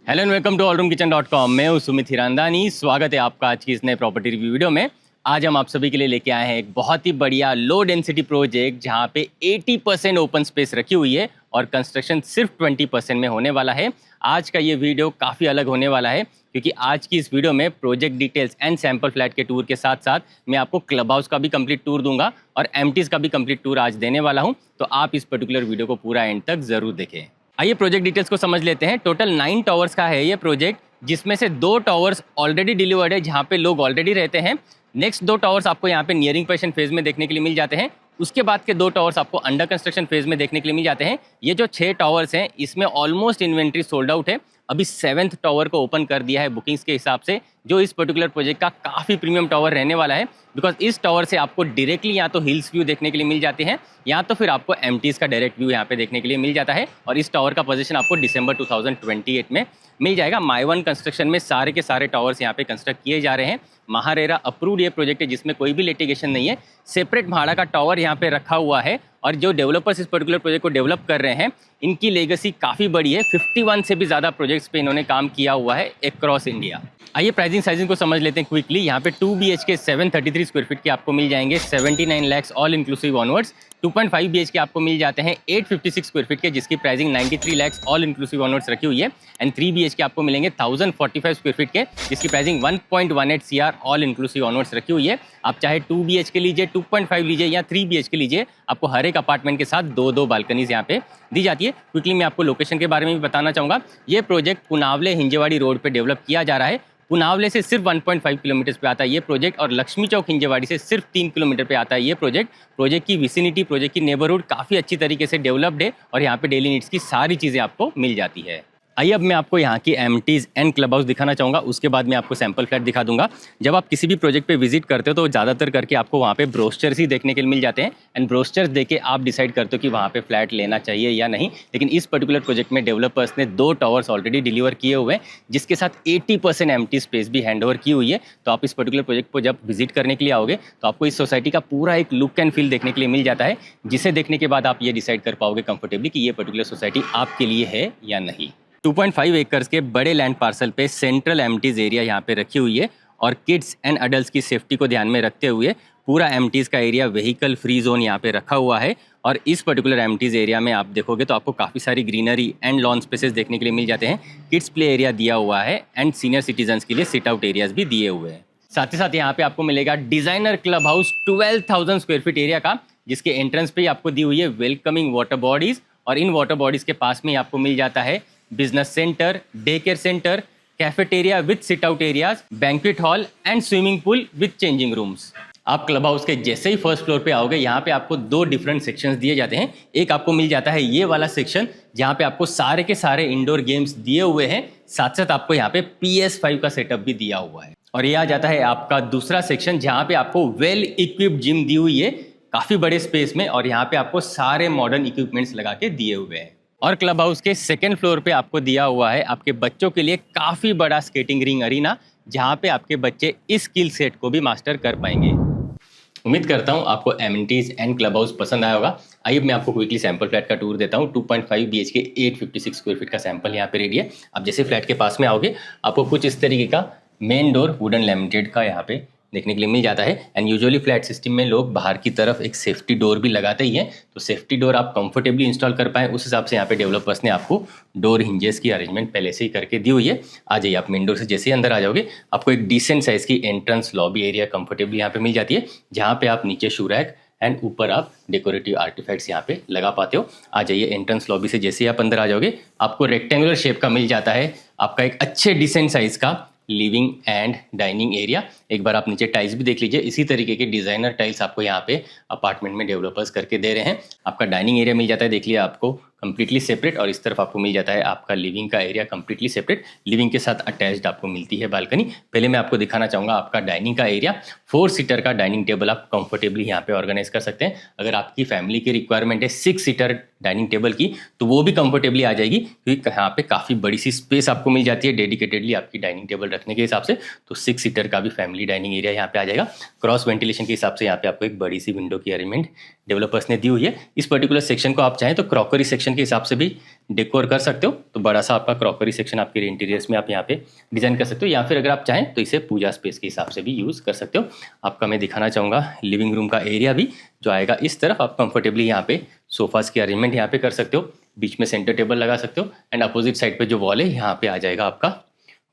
Hello and welcome to allroomkitchen.com। मैं हूं सुमित हिरांदानी। स्वागत है आपका आज की इस नए प्रॉपर्टी रिव्यू वीडियो में। आज हम आप सभी के लिए लेके आए हैं एक बहुत ही बढ़िया लो डेंसिटी प्रोजेक्ट जहां पे 80% ओपन स्पेस रखी हुई है और कंस्ट्रक्शन सिर्फ 20% में होने वाला है। आज का ये वीडियो काफ़ी अलग होने वाला है क्योंकि आज की इस वीडियो में project details and sample flat के टूर के साथ साथ मैं आपको क्लब हाउस का भी कंप्लीट टूर दूंगा और एमटीज का भी कंप्लीट टूर आज देने वाला हूँ। तो आप इस पर्टिकुलर वीडियो को पूरा एंड तक ज़रूर देखें। आइए प्रोजेक्ट डिटेल्स को समझ लेते हैं। टोटल 9 टावर्स का है ये प्रोजेक्ट, जिसमें से 2 टावर्स ऑलरेडी डिलीवर्ड है जहाँ पे लोग ऑलरेडी रहते हैं। नेक्स्ट 2 टावर्स आपको यहाँ पे नियरिंग पोजीशन फेज में देखने के लिए मिल जाते हैं। उसके बाद के 2 टावर्स आपको अंडर कंस्ट्रक्शन फेज में देखने के लिए मिल जाते हैं। ये जो 6 टावर्स हैं इसमें ऑलमोस्ट इन्वेंट्री सोल्ड आउट है। अभी 7th टावर को ओपन कर दिया है बुकिंग्स के हिसाब से, जो इस पर्टिकुलर प्रोजेक्ट का काफ़ी प्रीमियम टावर रहने वाला है। बिकॉज इस टावर से आपको डायरेक्टली या तो हिल्स व्यू देखने के लिए मिल जाते हैं या तो फिर आपको एमटीज का डायरेक्ट व्यू यहाँ पे देखने के लिए मिल जाता है। और इस टावर का पोजीशन आपको दिसंबर 2028 में मिल जाएगा। माई1 कंस्ट्रक्शन में सारे के सारे टावर्स यहाँ पे कंस्ट्रक्ट किए जा रहे हैं। महारेरा अप्रूव्ड ये प्रोजेक्ट है जिसमें कोई भी लिटिगेशन नहीं है। सेपरेट भाड़ा का टावर यहाँ पे रखा हुआ है और जो डेवलपर्स इस पर्टिकुलर प्रोजेक्ट को डेवलप कर रहे हैं इनकी लेगेसी काफ़ी बड़ी है। 51 से भी ज़्यादा प्रोजेक्ट्स पे इन्होंने काम किया हुआ है अक्रॉस इंडिया। आइए प्राइसिंग साइजिंग को समझ लेते हैं क्विकली। यहाँ पे 2 BHK 733 स्क्वायर फीट के आपको मिल जाएंगे 79 lakhs all inclusive onwards. 2.5 BHK आपको मिल जाते हैं 856 स्क्वायर फीट के, जिसकी pricing 93 lakhs all inclusive onwards रखी हुई है। एंड 3 BHK आपको मिलेंगे 1045 स्क्वायर फीट के, जिसकी pricing 1.18 CR all inclusive onwards रखी हुई है। आप चाहे 2 BHK लीजिए, 2.5 लीजिए या 3 BHK लीजिए, आपको हर एक अपार्टमेंट के साथ 2-2 बालकनीज यहाँ पे दी जाती है। क्विकली मैं आपको लोकेशन के बारे में भी बताना चाहूँगा। ये प्रोजेक्ट पुनावले हिंजेवाड़ी रोड पे डेवलप किया जा रहा है। पुनावले से सिर्फ 1.5 किलोमीटर पे आता है ये प्रोजेक्ट और लक्ष्मी चौक हिंजेवाड़ी से सिर्फ 3 किलोमीटर पे आता है ये प्रोजेक्ट। प्रोजेक्ट की विसिनिटी, प्रोजेक्ट की नेबरहुड काफ़ी अच्छी तरीके से डेवलप्ड है और यहाँ पे डेली नीड्स की सारी चीज़ें आपको मिल जाती है। आइए अब मैं आपको यहाँ की एमटीज एंड क्लब हाउस दिखाना चाहूँगा, उसके बाद मैं आपको सैम्पल फ्लैट दिखा दूंगा। जब आप किसी भी प्रोजेक्ट पे विजिट करते हो तो ज़्यादातर करके आपको वहाँ पे ब्रोशर्स ही देखने के लिए मिल जाते हैं एंड ब्रोशर्स देके आप डिसाइड करते हो कि वहाँ पे फ्लैट लेना चाहिए या नहीं। लेकिन इस पर्टिकुलर प्रोजेक्ट में डेवलपर्स ने 2 टावर्स ऑलरेडी डिलीवर किए हुए हैं, जिसके साथ 80% एम्प्टी स्पेस भी हैंड ओवर की हुई है। तो आप इस पर्टिकुलर प्रोजेक्ट को जब विजिट करने के लिए आओगे तो आपको इस सोसाइटी का पूरा एक लुक एंड फील देखने के लिए मिल जाता है, जिसे देखने के बाद आप ये डिसाइड कर पाओगे कंफर्टेबली कि ये पर्टिकुलर सोसाइटी आपके लिए है या नहीं। 2.5 एकर्स के बड़े लैंड पार्सल पे सेंट्रल एमटीज एरिया यहाँ पे रखी हुई है और किड्स एंड अडल्ट्स की सेफ्टी को ध्यान में रखते हुए पूरा एमटीज का एरिया व्हीकल फ्री जोन यहाँ पे रखा हुआ है। और इस पर्टिकुलर एमटीज एरिया में आप देखोगे तो आपको काफ़ी सारी ग्रीनरी एंड लॉन स्पेसेस देखने के लिए मिल जाते हैं। किड्स प्ले एरिया दिया हुआ है एंड सीनियर सिटीजन्स के लिए सिट आउट एरियाज भी दिए हुए हैं। साथ ही साथ यहाँ पे आपको मिलेगा designer club house 12,000 square feet area का, जिसके एंट्रेंस पे आपको दी हुई है वेलकमिंग वाटर बॉडीज और इन वाटर बॉडीज के पास में आपको मिल जाता है business centre, day care centre, cafeteria with sit out areas, banquet hall and swimming pool with changing rooms. आप क्लब हाउस के जैसे ही फर्स्ट फ्लोर पे आओगे यहाँ पे आपको 2 डिफरेंट सेक्शंस दिए जाते हैं। एक आपको मिल जाता है ये वाला सेक्शन जहाँ पे आपको सारे के सारे इंडोर गेम्स दिए हुए हैं, साथ साथ आपको यहाँ पे PS5 का सेटअप भी दिया हुआ है। और ये आ जाता है आपका दूसरा सेक्शन जहाँ पे आपको वेल इक्विप्ड जिम दी हुई है काफ़ी बड़े स्पेस में और यहाँ पे आपको सारे मॉडर्न इक्विपमेंट्स लगा के दिए हुए हैं। और क्लब हाउस के 2nd फ्लोर पे आपको दिया हुआ है आपके बच्चों के लिए काफ़ी बड़ा स्केटिंग रिंग अरीना, जहाँ पे आपके बच्चे इस स्किल सेट को भी मास्टर कर पाएंगे। उम्मीद करता हूँ आपको एमिनिटीज एंड क्लब हाउस पसंद आया होगा। आइए मैं आपको क्विकली सैंपल फ्लैट का टूर देता हूँ। 2.5 BHK 856 स्क्वायर फीट का सैंपल यहाँ पे रेडी है। आप जैसे फ्लैट के पास में आओगे आपको कुछ इस तरीके का मेन डोर वुडन लैमिनेटेड का यहाँ पे देखने के लिए मिल जाता है। एंड यूजुअली फ्लैट सिस्टम में लोग बाहर की तरफ एक सेफ्टी डोर भी लगाते ही हैं, तो सेफ्टी डोर आप कंफर्टेबली इंस्टॉल कर पाएँ उस हिसाब से यहाँ पे डेवलपर्स ने आपको डोर हिंजेस की अरेंजमेंट पहले से ही करके दी हुई है। आ जाइए, आप मेन डोर से जैसे ही अंदर आ जाओगे आपको एक डिसेंट साइज़ की एंट्रेंस लॉबी एरिया कंफर्टेबली यहाँ पे मिल जाती है, जहाँ पे आप नीचे शू रैक एंड ऊपर आप डेकोरेटिव आर्टिफैक्ट्स यहाँ पे लगा पाते हो। आ जाइए, एंट्रेंस लॉबी से जैसे ही आप अंदर आ जाओगे आपको रेक्टेंगुलर शेप का मिल जाता है आपका एक अच्छे डिसेंट साइज़ का लिविंग एंड डाइनिंग एरिया। एक बार आप नीचे टाइल्स भी देख लीजिए, इसी तरीके के डिज़ाइनर टाइल्स आपको यहाँ पे अपार्टमेंट में डेवलपर्स करके दे रहे हैं। आपका डाइनिंग एरिया मिल जाता है, देख लिया आपको कंप्लीटली सेपरेट, और इस तरफ आपको मिल जाता है आपका लिविंग का एरिया कंप्लीटली सेपरेट। लिविंग के साथ अटैच्ड आपको मिलती है बालकनी। पहले मैं आपको दिखाना चाहूँगा आपका डाइनिंग का एरिया। 4 सीटर का डाइनिंग टेबल आप कंफर्टेबली यहाँ पे ऑर्गेनाइज कर सकते हैं। अगर आपकी फैमिली की रिक्वायरमेंट है 6 सीटर डाइनिंग टेबल की, तो वो भी कंफर्टेबली आ जाएगी, क्योंकि यहाँ पे काफ़ी बड़ी सी स्पेस आपको मिल जाती है डेडिकेटेडली आपकी डाइनिंग टेबल रखने के हिसाब से। तो 6 सीटर का भी फैमिली डाइनिंग एरिया यहाँ पे आ जाएगा। क्रॉस वेंटिलेशन के हिसाब से यहाँ पे आपको एक बड़ी सी विंडो की अरेंजमेंट डेवलपर्स ने दी हुई है। इस पर्टिकुलर सेक्शन को आप चाहें तो क्रॉकरी सेक्शन फंक्शन के हिसाब से भी डेकोर कर सकते हो। तो बड़ा सा आपका क्रॉकरी सेक्शन आपके इंटीरियर्स में आप यहाँ पे डिज़ाइन कर सकते हो, या फिर अगर आप चाहें तो इसे पूजा स्पेस के हिसाब से भी यूज़ कर सकते हो। आपका मैं दिखाना चाहूँगा लिविंग रूम का एरिया भी जो आएगा इस तरफ। आप कंफर्टेबली यहाँ पे सोफाज़ की अरेंजमेंट यहाँ पे कर सकते हो, बीच में सेंटर टेबल लगा सकते हो, एंड अपोजिट साइड पर जो वॉल है यहाँ पे आ जाएगा आपका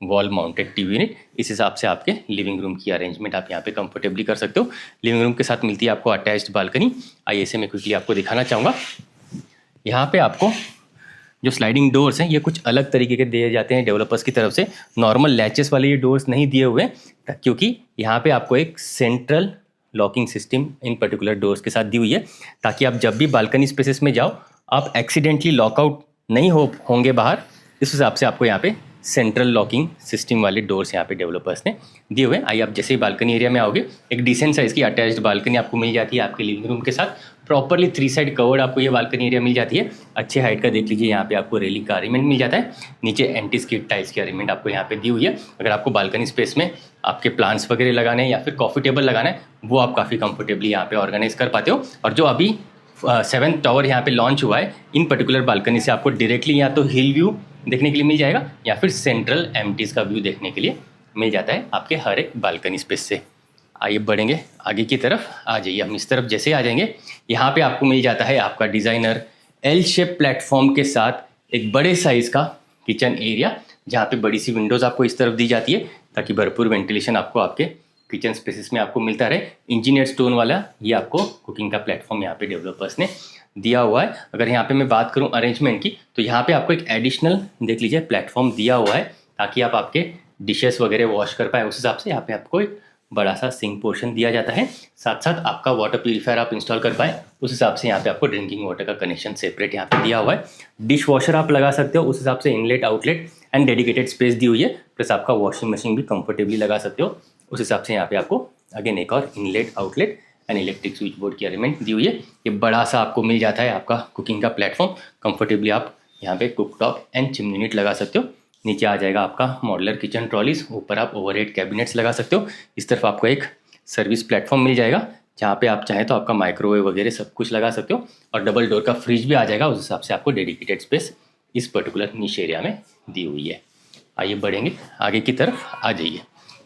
वॉल माउंटेड टीवी यूनिट। इस हिसाब से आपके लिविंग रूम की अरेंजमेंट आप यहाँ पे कंफर्टेबली कर सकते हो। लिविंग रूम के साथ मिलती है आपको अटैच्ड बालकनी। आइए इसे मैं क्विकली आपको दिखाना चाहूँगा। यहाँ पे आपको जो स्लाइडिंग डोर्स हैं ये कुछ अलग तरीके के दिए जाते हैं डेवलपर्स की तरफ से। नॉर्मल लैचेस वाले ये डोर्स नहीं दिए हुए, क्योंकि यहाँ पे आपको एक central locking system in particular doors के साथ दी हुई है, ताकि आप जब भी बालकनी स्पेसेस में जाओ आप एक्सीडेंटली लॉकआउट नहीं होंगे बाहर। इस हिसाब से आपको यहाँ पे सेंट्रल लॉकिंग सिस्टम वाले डोर्स यहाँ पे डेवलपर्स ने दिए हुए हैं। आइए आप जैसे ही बालकनी एरिया में आओगे, एक डिसेंट साइज़ की अटैच्ड बालकनी आपको मिल जाती है आपके लिविंग रूम के साथ। प्रॉपरली 3 साइड कवर्ड आपको ये बालकनी एरिया मिल जाती है। अच्छे हाइट का देख लीजिए, यहाँ पे आपको रेलिंग का अरेंजमेंट मिल जाता है। नीचे एंटी स्किड टाइल्स की अरेंजमेंट आपको यहाँ पे दी हुई है। अगर आपको बालकनी स्पेस में आपके प्लांट्स वगैरह लगाने हैं या फिर कॉफ़ी टेबल लगाना है, वो आप काफ़ी कंफर्टेबली यहाँ पे ऑर्गेनाइज कर पाते हो। और जो अभी 7th टावर यहाँ पे लॉन्च हुआ है, इन पर्टिकुलर बालकनी से आपको डायरेक्टली या तो हिल व्यू देखने के लिए मिल जाएगा, या फिर सेंट्रल एम्प्टीज का व्यू देखने के लिए मिल जाता है आपके हर एक बालकनी स्पेस से। आइए बढ़ेंगे आगे की तरफ। आ जाइए हम इस तरफ जैसे आ जाएंगे, यहाँ पे आपको मिल जाता है आपका डिज़ाइनर एल शेप प्लेटफॉर्म के साथ एक बड़े साइज़ का किचन एरिया, जहाँ पे बड़ी सी विंडोज़ आपको इस तरफ दी जाती है ताकि भरपूर वेंटिलेशन आपको आपके किचन स्पेसेस में आपको मिलता रहे। इंजीनियर स्टोन वाला ये आपको कुकिंग का प्लेटफॉर्म यहाँ पे डेवलपर्स ने दिया हुआ है। अगर यहाँ पे मैं बात करूँ अरेंजमेंट की, तो यहाँ पे आपको एक एडिशनल देख लीजिए प्लेटफॉर्म दिया हुआ है ताकि आप आपके डिशेस वगैरह वॉश कर पाए। उस हिसाब से यहाँ पे आपको एक बड़ा सा सिंक पोर्शन दिया जाता है। साथ साथ आपका वाटर प्यूरीफायर आप इंस्टॉल कर पाए, उस हिसाब से यहाँ पे आपको ड्रिंकिंग वाटर का कनेक्शन सेपरेट यहाँ पे दिया हुआ है। डिश वॉशर आप लगा सकते हो, उस हिसाब से inlet outlet and dedicated space दी हुई है। प्लस आपका वॉशिंग मशीन भी कंफर्टेबली लगा सकते हो, उस हिसाब से यहाँ पे आपको अगेन एक और inlet outlet and electric switch board की अरेंजमेंट दी हुई है। ये बड़ा सा आपको मिल जाता है आपका कुकिंग का प्लेटफॉर्म। कंफर्टेबली आप यहाँ पे cook top and chimney unit लगा सकते हो। नीचे आ जाएगा आपका मॉडलर किचन ट्रॉलीज, ऊपर आप ओवरहेड कैबिनेट्स लगा सकते हो। इस तरफ आपको एक सर्विस प्लेटफॉर्म मिल जाएगा, जहाँ पे आप चाहें तो आपका माइक्रोवेव वगैरह सब कुछ लगा सकते हो। और डबल डोर का फ्रिज भी आ जाएगा, उस हिसाब से आपको डेडिकेटेड स्पेस इस पर्टिकुलर निश एरिया में दी हुई है। आइए बढ़ेंगे आगे की तरफ। आ जाइए,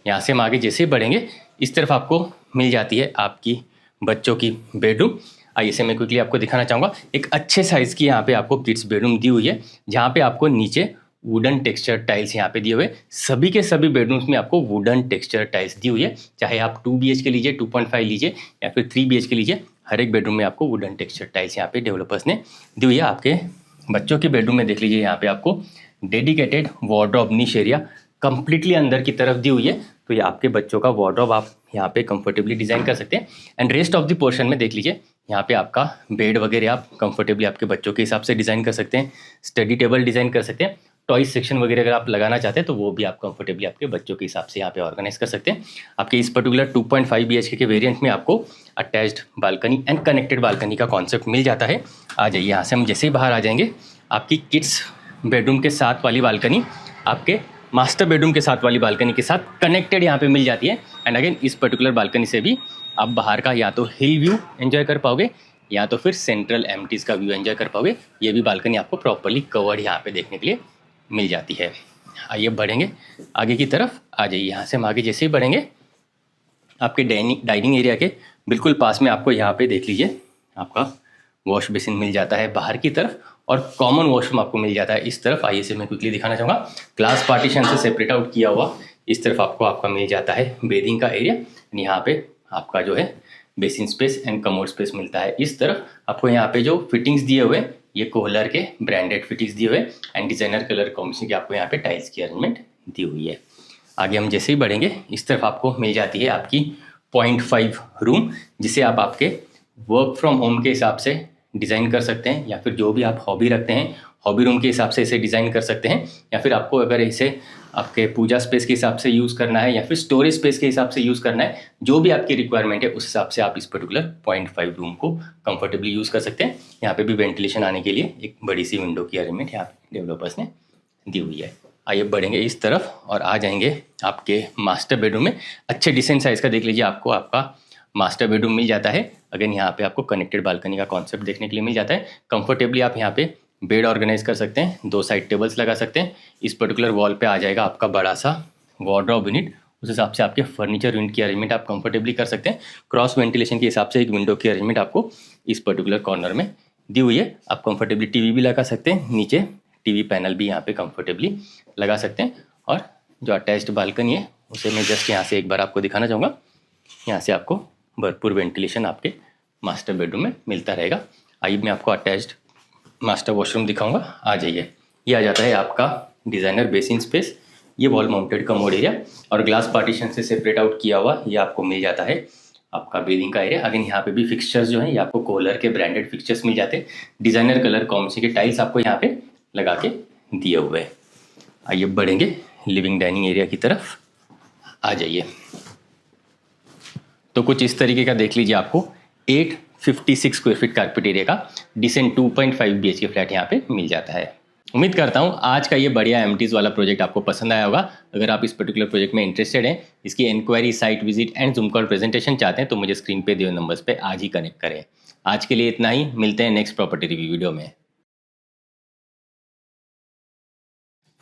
यहाँ से हम आगे जैसे ही बढ़ेंगे इस तरफ आपको मिल जाती है आपकी बच्चों की बेडरूम। आइए से मैं क्विकली आपको दिखाना चाहूँगा। एक अच्छे साइज़ की यहाँ पे आपको किड्स बेडरूम दी हुई है, जहाँ पे आपको नीचे वुडन टेक्सचर टाइल्स यहाँ पे दिए हुए। सभी के सभी बेडरूम्स में आपको वुडन टेक्सचर टाइल्स दी हुई है, चाहे आप 2 BHK लीजिए, 2.5 लीजिए या फिर 3 BHK लीजिए, हर एक बेडरूम में आपको वुडन टेक्सचर टाइल्स यहाँ पे डेवलपर्स ने दी हुई है। आपके बच्चों के बेडरूम में देख लीजिए, यहाँ पे आपको डेडिकेटेड वार्डरोब निश एरिया कंप्लीटली अंदर की तरफ दी हुई है। तो ये आपके बच्चों का वार्डरोब आप यहाँ पे कंफर्टेबली डिज़ाइन कर सकते हैं। And rest of the portion में देख लीजिए, यहाँ पे आपका बेड वगैरह आप कंफर्टेबली आपके बच्चों के हिसाब से डिज़ाइन कर सकते हैं। स्टडी टेबल डिज़ाइन कर सकते हैं। टॉयज सेक्शन वगैरह अगर आप लगाना चाहते हैं तो वो भी आप कंफर्टेबली आपके बच्चों के हिसाब से यहाँ पे ऑर्गेनाइज कर सकते हैं। आपके इस पर्टिकुलर 2.5 BHK के वेरिएंट में आपको attached balcony and connected balcony का कॉन्सेप्ट मिल जाता है। आ जाइए, यहाँ से हम जैसे ही बाहर आ जाएंगे, आपकी किड्स बेडरूम के साथ वाली बालकनी आपके मास्टर बेडरूम के साथ वाली बालकनी के साथ कनेक्टेड यहाँ पे मिल जाती है। एंड अगेन इस पर्टिकुलर बालकनी से भी आप बाहर का या तो हिल व्यू एंजॉय कर पाओगे या तो फिर सेंट्रल एम्प्टीज का व्यू एंजॉय कर पाओगे। ये भी बालकनी आपको प्रॉपर्ली कवर्ड यहाँ पे देखने के लिए मिल जाती है। आइए बढ़ेंगे आगे की तरफ। आ जाइए, यहाँ से हम आगे जैसे ही बढ़ेंगे आपके डाइनिंग एरिया के बिल्कुल पास में आपको यहाँ पे देख लीजिए आपका वॉश बेसिन मिल जाता है बाहर की तरफ, और कॉमन वॉशरूम आपको मिल जाता है इस तरफ। आइए से मैं क्विकली दिखाना चाहूँगा। ग्लास पार्टीशन से सेपरेट आउट किया हुआ इस तरफ आपका मिल जाता है बेदिंग का एरिया। यहाँ पे आपका जो है basin space and commode space मिलता है। इस तरफ आपको यहाँ पे जो फिटिंग्स दिए हुए, ये कोहलर के ब्रांडेड फिटिंग्स दिए हुए एंड डिज़ाइनर कलर कॉम्बिनेशन की आपको यहाँ पे टाइल्स की अरेंजमेंट दी हुई है। आगे हम जैसे ही बढ़ेंगे इस तरफ आपको मिल जाती है आपकी 0.5 रूम, जिसे आप आपके वर्क फ्रॉम होम के हिसाब से डिज़ाइन कर सकते हैं, या फिर जो भी आप हॉबी रखते हैं हॉबी रूम के हिसाब से इसे डिज़ाइन कर सकते हैं। या फिर आपको अगर इसे आपके पूजा स्पेस के हिसाब से यूज़ करना है या फिर स्टोरेज स्पेस के हिसाब से यूज़ करना है, जो भी आपकी रिक्वायरमेंट है उस हिसाब से आप इस पर्टिकुलर 0.5 रूम को कंफर्टेबली यूज़ कर सकते हैं। यहाँ पे भी वेंटिलेशन आने के लिए एक बड़ी सी विंडो की अरेंजमेंट यहाँ पे डेवलपर्स ने दी हुई है। आइए बढ़ेंगे इस तरफ और आ जाएंगे आपके मास्टर बेडरूम में। अच्छे डिसेंट साइज़ का देख लीजिए, आपको आपका मास्टर बेडरूम मिल जाता है। अगेन यहाँ पे आपको कनेक्टेड बालकनी का कॉन्सेप्ट देखने के लिए मिल जाता है। कंफर्टेबली आप यहाँ पे बेड ऑर्गेनाइज कर सकते हैं, 2 साइड टेबल्स लगा सकते हैं। इस पर्टिकुलर वॉल पे आ जाएगा आपका बड़ा सा वार्डरोब यूनिट। उस हिसाब से आपके फर्नीचर यूनिट की अरेंजमेंट आप कंफर्टेबली कर सकते हैं। क्रॉस वेंटिलेशन के हिसाब से एक विंडो की अरेंजमेंट आपको इस पर्टिकुलर कॉर्नर में दी हुई है। आप कंफर्टेबली टीवी भी लगा सकते हैं, नीचे टीवी पैनल भी यहाँ पे कंफर्टेबली लगा सकते हैं। और जो अटैच्ड बालकनी है उसे मैं जस्ट यहाँ से एक बार आपको दिखाना चाहूँगा। यहाँ से आपको भरपूर वेंटिलेशन आपके मास्टर बेडरूम में मिलता रहेगा। आइए मैं आपको अटैच्ड मास्टर वॉशरूम दिखाऊंगा। आ जाइए, ये आ जाता है आपका डिज़ाइनर बेसिन स्पेस। ये वॉल माउंटेड कमोड एरिया और ग्लास पार्टीशन से सेपरेट आउट किया हुआ ये आपको मिल जाता है आपका बेदिंग का एरिया। अगेन यहाँ पे भी फिक्सचर्स जो है ये आपको कोलर के ब्रांडेड फिक्सचर्स मिल जाते हैं। डिज़ाइनर कलर कॉम्बिनेशन के टाइल्स आपको यहाँ पे लगा के दिए हुए हैं। आइए बढ़ेंगे लिविंग डाइनिंग एरिया की तरफ। आ जाइए, तो कुछ इस तरीके का देख लीजिए। आपको 856 स्क्वायर फीट कारपेट एरिया का डिसेंट 2.5 BHK फ्लैट यहाँ पे मिल जाता है। उम्मीद करता हूँ आज का ये बढ़िया एमटीज वाला प्रोजेक्ट आपको पसंद आया होगा। अगर आप इस पर्टिकुलर प्रोजेक्ट में इंटरेस्टेड हैं, इसकी inquiry, site visit and Zoom call presentation चाहते हैं, तो मुझे स्क्रीन पे दिए हुए नंबर्स पे आज ही कनेक्ट करें। आज के लिए इतना ही, मिलते हैं नेक्स्ट प्रॉपर्टी रिव्यू वीडियो में।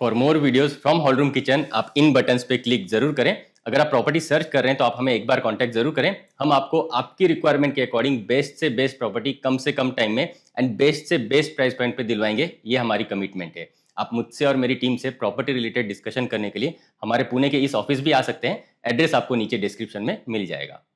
For more videos from hall room kitchen आप इन बटन्स पे क्लिक जरूर करें। अगर आप प्रॉपर्टी सर्च कर रहे हैं तो आप हमें एक बार कांटेक्ट जरूर करें। हम आपको आपकी रिक्वायरमेंट के अकॉर्डिंग बेस्ट से बेस्ट प्रॉपर्टी कम से कम टाइम में एंड बेस्ट से बेस्ट प्राइस पॉइंट पे दिलवाएंगे। ये हमारी कमिटमेंट है। आप मुझसे और मेरी टीम से प्रॉपर्टी रिलेटेड डिस्कशन करने के लिए हमारे पुणे के इस ऑफिस भी आ सकते हैं। एड्रेस आपको नीचे डिस्क्रिप्शन में मिल जाएगा।